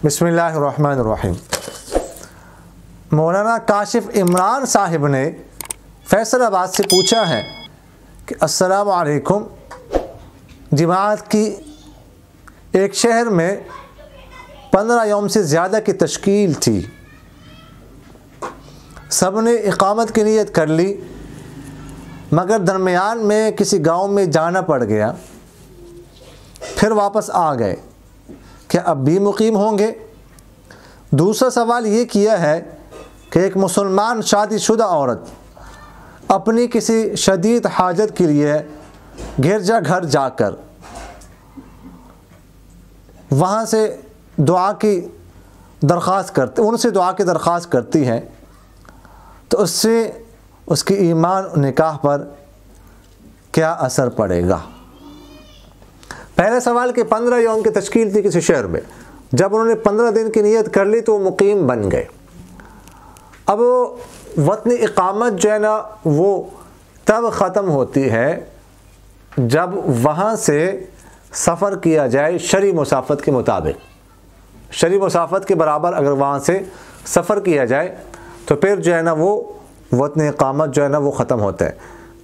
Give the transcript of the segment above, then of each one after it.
بسم اللہ الرحمن الرحیم۔ مولانا کاشف عمران صاحب نے فیصل آباد سے پوچھا ہے کہ السلام علیکم، جماعت کی ایک شہر میں 15 یوم سے زیادہ کی تشکیل تھی، سب نے اقامت کی نیت کر لی، مگر درمیان میں کسی گاؤں میں جانا پڑ گیا، پھر واپس آ گئے، کیا اب بھی مقیم ہوں گے؟ دوسرا سوال یہ کیا ہے کہ ایک مسلمان شادی شدہ عورت اپنی کسی شدید حاجت کے لیے گرجا گھر جا کر وہاں سے دعا کی درخواست کرتی ہے، تو اس سے اس کی ایمان نکاح پر کیا اثر پڑے گا؟ پہلے سوال کہ 15 یوم کی تشکیل تھی کسی شہر میں، جب انہوں نے 15 دن کی نیت کر لی تو وہ مقیم بن گئے۔ اب وطن اقامت جو ہے نا وہ تب ختم ہوتی ہے جب وہاں سے سفر کیا جائے شرعی مسافت کے مطابق، شرعی مسافت کے برابر اگر وہاں سے سفر کیا جائے تو پھر جو ہے نا وہ وطن اقامت جو ہے نا وہ ختم ہوتا ہے۔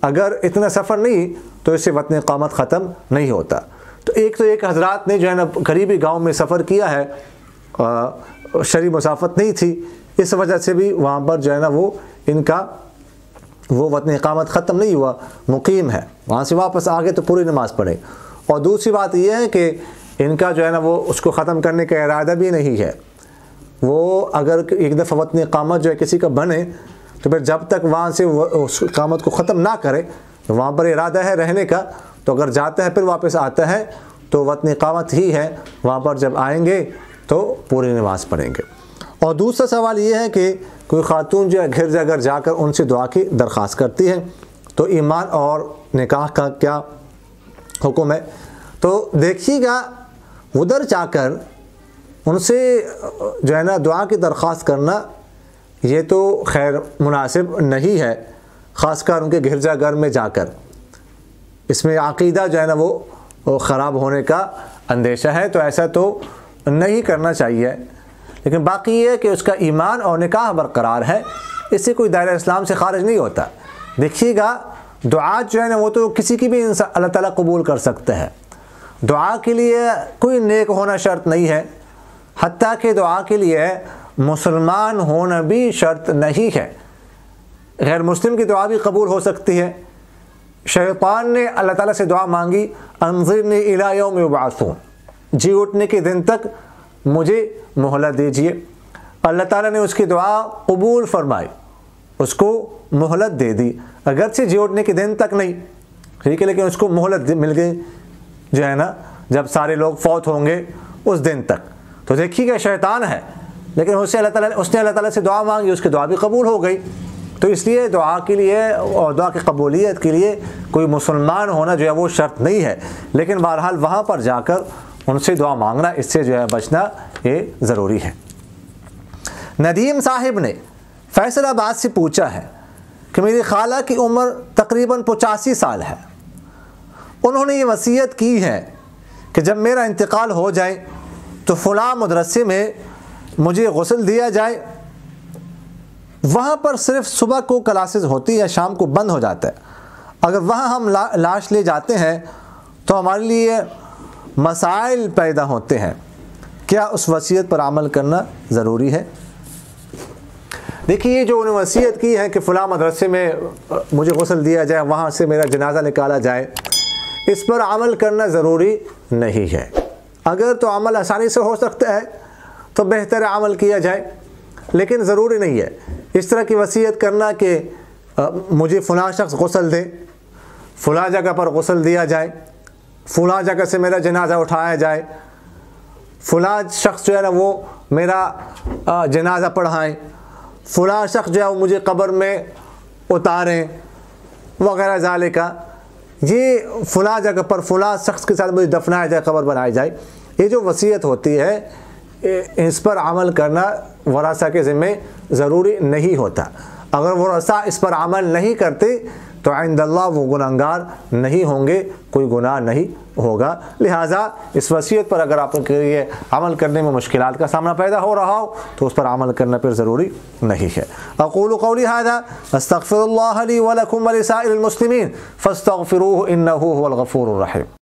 اگر اتنا سفر نہیں تو اس سے وطن اقامت ختم نہیں ہوتا۔ تو ایک حضرات نے جو ہے نا قریبی گاؤں میں سفر کیا ہے، شرعی مسافت نہیں تھی، اس وجہ سے بھی وہاں پر جو ہے نا وہ ان کا وہ وطن اقامت ختم نہیں ہوا، مقیم ہے، وہاں سے واپس آگے تو پوری نماز پڑھے۔ اور دوسری بات یہ ہے کہ ان کا جو ہے نا وہ اس کو ختم کرنے کا ارادہ بھی نہیں ہے، وہ اگر ایک دفعہ وطن اقامت جو ہے کسی کا بنے تو پھر جب تک وہاں سے اس اقامت کو ختم نہ کرے، وہاں پر ارادہ ہے رہنے کا، تو اگر جاتا ہے پھر واپس آتا ہے تو وطن اقامت ہی ہے، وہاں پر جب آئیں گے تو پوری نماز پڑھیں گے۔ اور دوسرا سوال یہ ہے کہ کوئی خاتون جو ہے گرجا گھر جا کر ان سے دعا کی درخواست کرتی ہے، تو ایمان اور نکاح کا کیا حکم ہے؟ تو دیکھیے گا ادھر جا کر ان سے جو ہے نا دعا کی درخواست کرنا یہ تو خیر مناسب نہیں ہے، خاص کر ان کے گرجا گھر میں جا کر، اس میں عقیدہ جو ہے نا وہ خراب ہونے کا اندیشہ ہے، تو ایسا تو نہیں کرنا چاہیے۔ لیکن باقی یہ ہے کہ اس کا ایمان اور نکاح برقرار ہے، اس سے کوئی دائرہ اسلام سے خارج نہیں ہوتا۔ دیکھیے گا دعا جو ہے نا وہ تو کسی کی بھی انسان اللہ تعالیٰ قبول کر سکتا ہے، دعا کے لیے کوئی نیک ہونا شرط نہیں ہے، حتیٰ کہ دعا کے لیے مسلمان ہونا بھی شرط نہیں ہے، غیر مسلم کی دعا بھی قبول ہو سکتی ہے۔ شیطان نے اللہ تعالیٰ سے دعا مانگی، انظرنی الی یوم یبعثون، جی اٹھنے کے دن تک مجھے مہلت دیجیے۔ اللہ تعالیٰ نے اس کی دعا قبول فرمائی، اس کو مہلت دے دی، اگرچہ جی اٹھنے کے دن تک نہیں، ٹھیک ہے، لیکن اس کو مہلت مل گئی جو ہے نا جب سارے لوگ فوت ہوں گے اس دن تک۔ تو دیکھیے گا شیطان ہے، لیکن اس نے اللہ تعالیٰ سے دعا مانگی، اس کی دعا بھی قبول ہو گئی۔ تو اس لیے دعا کے لیے اور دعا کی قبولیت کے لیے کوئی مسلمان ہونا جو ہے وہ شرط نہیں ہے، لیکن بہرحال وہاں پر جا کر ان سے دعا مانگنا، اس سے جو ہے بچنا یہ ضروری ہے۔ ندیم صاحب نے فیصل آباد سے پوچھا ہے کہ میری خالہ کی عمر تقریباً 85 سال ہے، انہوں نے یہ وصیت کی ہے کہ جب میرا انتقال ہو جائے تو فلاں مدرسے میں مجھے غسل دیا جائے، وہاں پر صرف صبح کو کلاسز ہوتی ہے، شام کو بند ہو جاتا ہے، اگر وہاں ہم لاش لے جاتے ہیں تو ہمارے لیے مسائل پیدا ہوتے ہیں، کیا اس وصیت پر عمل کرنا ضروری ہے؟ دیکھیے جو انہوں نے وصیت کی ہے کہ فلاں مدرسے میں مجھے غسل دیا جائے، وہاں سے میرا جنازہ نکالا جائے، اس پر عمل کرنا ضروری نہیں ہے۔ اگر تو عمل آسانی سے ہو سکتا ہے تو بہتر عمل کیا جائے، لیکن ضروری نہیں ہے اس طرح کی وصیت کرنا کہ مجھے فلاں شخص غسل دے، فلاں جگہ پر غسل دیا جائے، فلاں جگہ سے میرا جنازہ اٹھایا جائے، فلاں شخص جو ہے نا وہ میرا جنازہ پڑھائیں، فلاں شخص جو ہے وہ مجھے قبر میں اتاریں وغیرہ ذالک، یہ فلاں جگہ پر فلاں شخص کے ساتھ مجھے دفنایا جائے، قبر بنائی جائے، یہ جو وصیت ہوتی ہے اس پر عمل کرنا ورثہ کے ذمہ ضروری نہیں ہوتا۔ اگر ورثہ اس پر عمل نہیں کرتے تو عند اللہ وہ گنہگار نہیں ہوں گے، کوئی گناہ نہیں ہوگا۔ لہٰذا اس وصیت پر اگر آپ کے لیے عمل کرنے میں مشکلات کا سامنا پیدا ہو رہا ہو تو اس پر عمل کرنا پھر ضروری نہیں ہے۔ اقول قولی ھذا استغفر اللہ لی ولکم ولسائر المسلمین فاستغفروہ انہ هو الغفور الرحیم۔